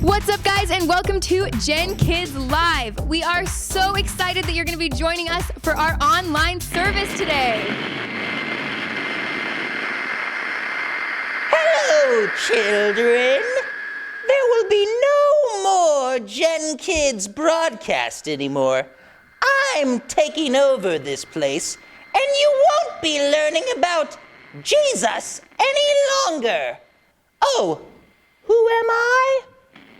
What's up, guys, and welcome to GenKids Live. We are so excited that you're going to be joining us for our online service today. Hello, children. There will be no more GenKids broadcast anymore. I'm taking over this place, and you won't be learning about Jesus any longer. Oh, who am I?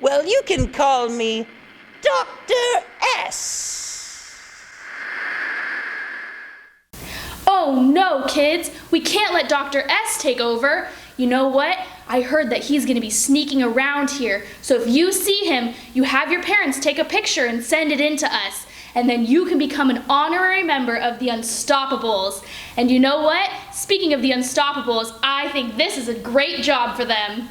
Well, you can call me Dr. S. Oh no, kids! We can't let Dr. S take over. You know what? I heard that he's going to be sneaking around here. So if you see him, you have your parents take a picture and send it in to us. And then you can become an honorary member of the Unstoppables. And you know what? Speaking of the Unstoppables, I think this is a great job for them.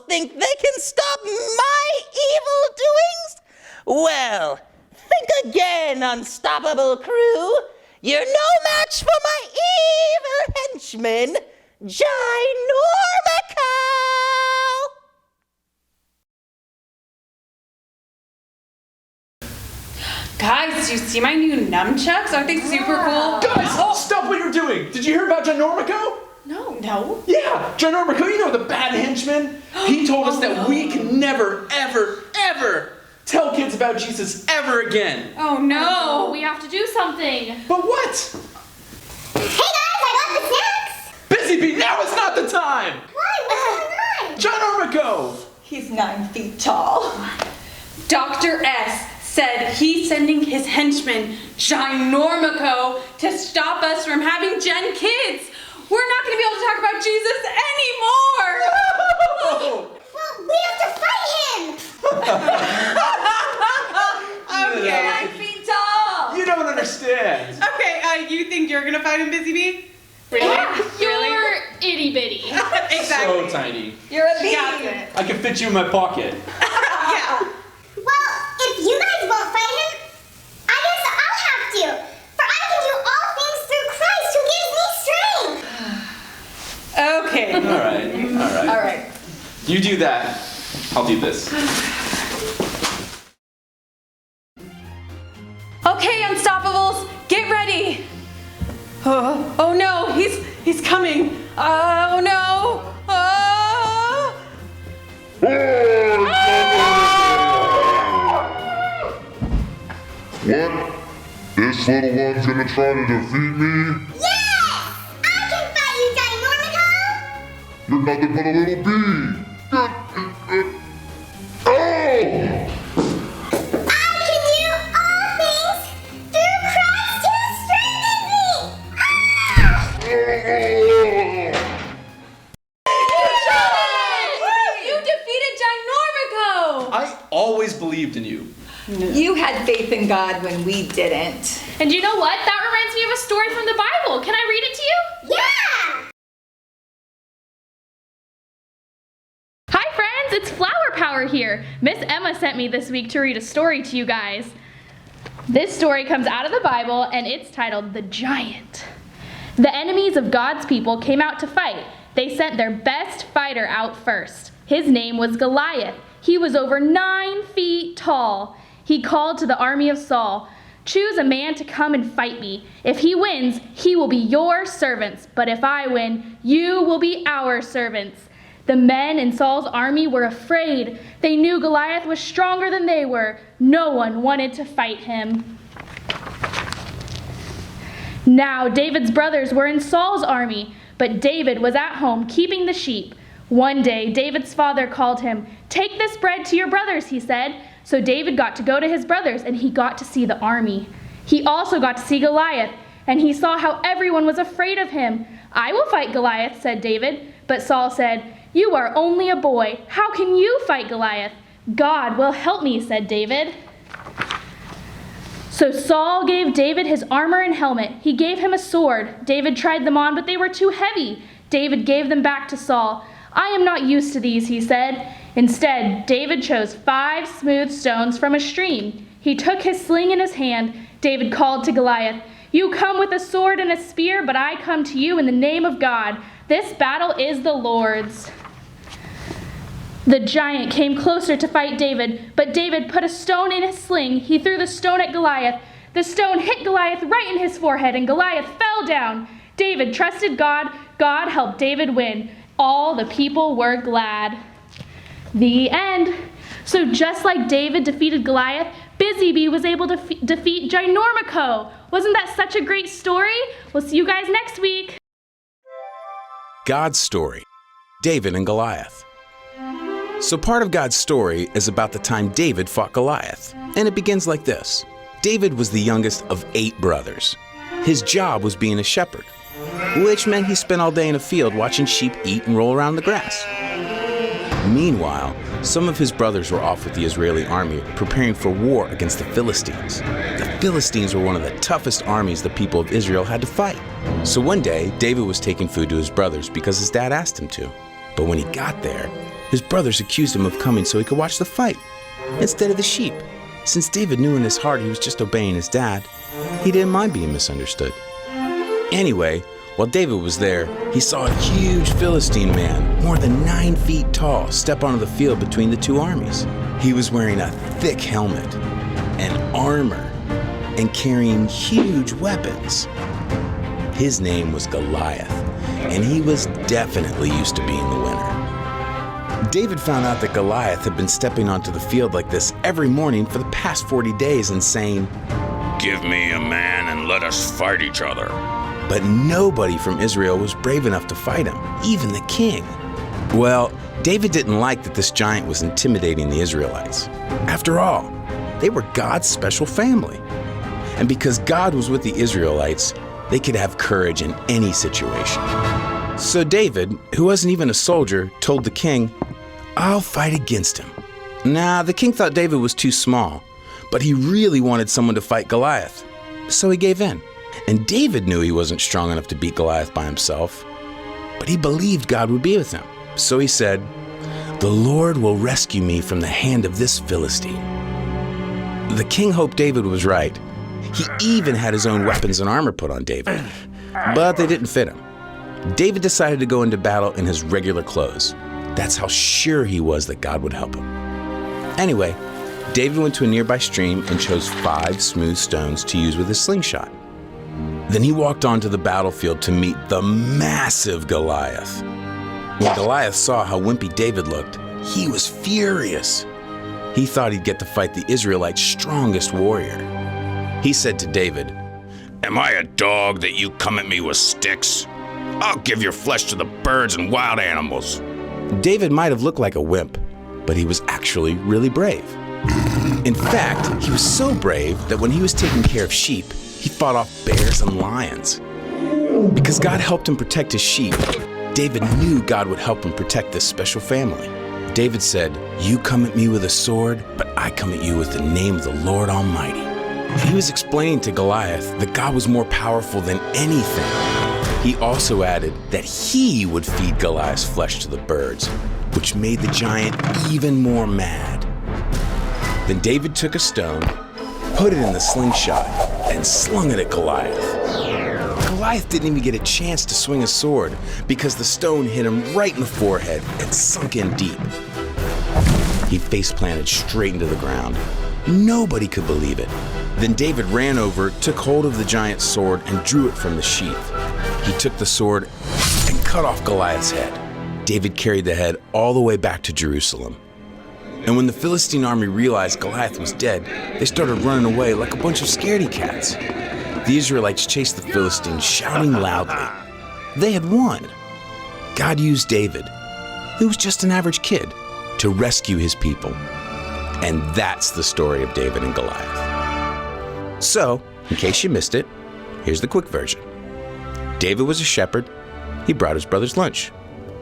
Think they can stop my evil doings? Well, think again, Unstoppable crew. You're no match for my evil henchman, Ginormico! Guys, do you see my new nunchucks? Aren't they super cool? Guys, stop what you're doing! Did you hear about Ginormico? No. Yeah, Ginormico, you know the bad henchman? He told us that we can never, ever tell kids about Jesus ever again. Oh no. We have to do something. But what? Hey guys, I got the snacks! Busy Bee, now is not the time! Why? What's going on? Ginormico! He's 9 feet tall. Dr. S said he's sending his henchman, Ginormico, to stop us from having GenKids. We're not going to be able to talk about Jesus anymore. Oh. Well, we have to fight him! Okay. 9 feet tall. You don't understand. Okay, you think you're going to fight him, Busy Bee? Really? Yeah, Really? you're itty bitty. Exactly. So tiny. You're a bee. Got it. I can fit you in my pocket. Yeah. Well, if you guys won't fight him, I guess I'll have to. For I can do all things through Christ who gives me strength. Okay. All right. All right. You do that. I'll do this. Okay, Unstoppables, get ready. Oh no, he's coming. Oh no. What? This little one's gonna try to defeat me? Yes! I can fight you, Ginormico! You're nothing but a little bee! Oh! I can do all things through Christ who strengthens me! Ah! You defeated Ginormico! I always believed in you. You had faith in God when we didn't. And you know what? That reminds me of a story from the Bible. Can I read it to you? Yeah! Hi friends, it's Flower Power here. Miss Emma sent me this week to read a story to you guys. This story comes out of the Bible and it's titled The Giant. The enemies of God's people came out to fight. They sent their best fighter out first. His name was Goliath. He was over 9 feet tall. He called to the army of Saul, "Choose a man to come and fight me. If he wins, he will be your servants. But if I win, you will be our servants." The men in Saul's army were afraid. They knew Goliath was stronger than they were. No one wanted to fight him. Now David's brothers were in Saul's army, but David was at home keeping the sheep. One day, David's father called him. "Take this bread to your brothers," he said. So David got to go to his brothers, and he got to see the army. He also got to see Goliath, and he saw how everyone was afraid of him. "I will fight Goliath," said David. But Saul said, "You are only a boy. How can you fight Goliath?" "God will help me," said David. So Saul gave David his armor and helmet. He gave him a sword. David tried them on, but they were too heavy. David gave them back to Saul. "I am not used to these," he said. Instead, David chose 5 smooth stones from a stream. He took his sling in his hand. David called to Goliath, "You come with a sword and a spear, but I come to you in the name of God. This battle is the Lord's." The giant came closer to fight David, but David put a stone in his sling. He threw the stone at Goliath. The stone hit Goliath right in his forehead, and Goliath fell down. David trusted God. God helped David win. All the people were glad. The end. So just like David defeated Goliath, Busy Bee was able to defeat Ginormico. Wasn't that such a great story? We'll see you guys next week. God's story, David and Goliath. So part of God's story is about the time David fought Goliath. And it begins like this. David was the youngest of 8 brothers. His job was being a shepherd, which meant he spent all day in a field watching sheep eat and roll around the grass. Meanwhile, some of his brothers were off with the Israeli army preparing for war against the Philistines. The Philistines were one of the toughest armies the people of Israel had to fight. So one day, David was taking food to his brothers because his dad asked him to. But when he got there, his brothers accused him of coming so he could watch the fight instead of the sheep. Since David knew in his heart he was just obeying his dad, he didn't mind being misunderstood. Anyway, while David was there, he saw a huge Philistine man, more than 9 feet tall, step onto the field between the 2 armies. He was wearing a thick helmet and armor and carrying huge weapons. His name was Goliath, and he was definitely used to being the winner. David found out that Goliath had been stepping onto the field like this every morning for the past 40 days and saying, "Give me a man and let us fight each other." But nobody from Israel was brave enough to fight him, even the king. Well, David didn't like that this giant was intimidating the Israelites. After all, they were God's special family. And because God was with the Israelites, they could have courage in any situation. So David, who wasn't even a soldier, told the king, "I'll fight against him." Now, the king thought David was too small, but he really wanted someone to fight Goliath. So he gave in. And David knew he wasn't strong enough to beat Goliath by himself, but he believed God would be with him. So he said, "The Lord will rescue me from the hand of this Philistine." The king hoped David was right. He even had his own weapons and armor put on David, but they didn't fit him. David decided to go into battle in his regular clothes. That's how sure he was that God would help him. Anyway, David went to a nearby stream and chose 5 smooth stones to use with his slingshot. Then he walked onto the battlefield to meet the massive Goliath. When Goliath saw how wimpy David looked, he was furious. He thought he'd get to fight the Israelites' strongest warrior. He said to David, "Am I a dog that you come at me with sticks? I'll give your flesh to the birds and wild animals." David might have looked like a wimp, but he was actually really brave. In fact, he was so brave that when he was taking care of sheep, he fought off bears and lions. Because God helped him protect his sheep, David knew God would help him protect this special family. David said, "You come at me with a sword, but I come at you with the name of the Lord Almighty." He was explaining to Goliath that God was more powerful than anything. He also added that he would feed Goliath's flesh to the birds, which made the giant even more mad. Then David took a stone, put it in the slingshot, and slung it at Goliath. Goliath didn't even get a chance to swing a sword because the stone hit him right in the forehead and sunk in deep. He face-planted straight into the ground. Nobody could believe it. Then David ran over, took hold of the giant's sword, and drew it from the sheath. He took the sword and cut off Goliath's head. David carried the head all the way back to Jerusalem. And when the Philistine army realized Goliath was dead, they started running away like a bunch of scaredy cats. The Israelites chased the Philistines, shouting loudly. They had won. God used David, who was just an average kid, to rescue his people. And that's the story of David and Goliath. So, in case you missed it, here's the quick version. David was a shepherd. He brought his brothers lunch.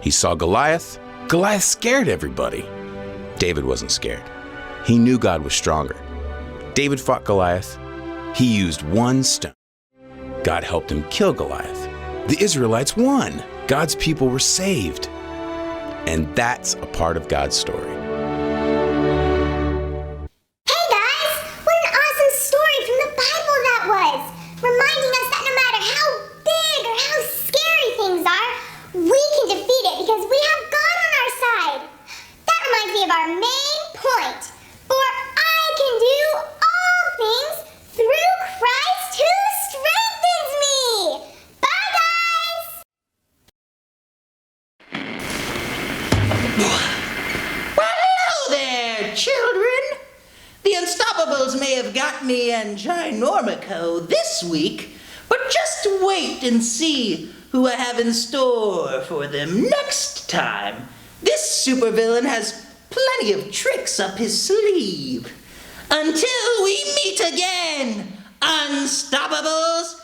He saw Goliath. Goliath scared everybody. David wasn't scared. He knew God was stronger. David fought Goliath. He used one stone. God helped him kill Goliath. The Israelites won. God's people were saved. And that's a part of God's story. Hey guys, what an awesome story from the Bible that was! Reminding us that no matter how big or how scary things are, we can defeat it because we have God on our side. That reminds me of our main point. For I can do all things through Christ who strengthens me. Bye guys! Well, hello there, children. The Unstoppables may have got me and Ginormico this week, but just wait and see who I have in store for them next time. This supervillain has plenty of tricks up his sleeve. Until we meet again, Unstoppables,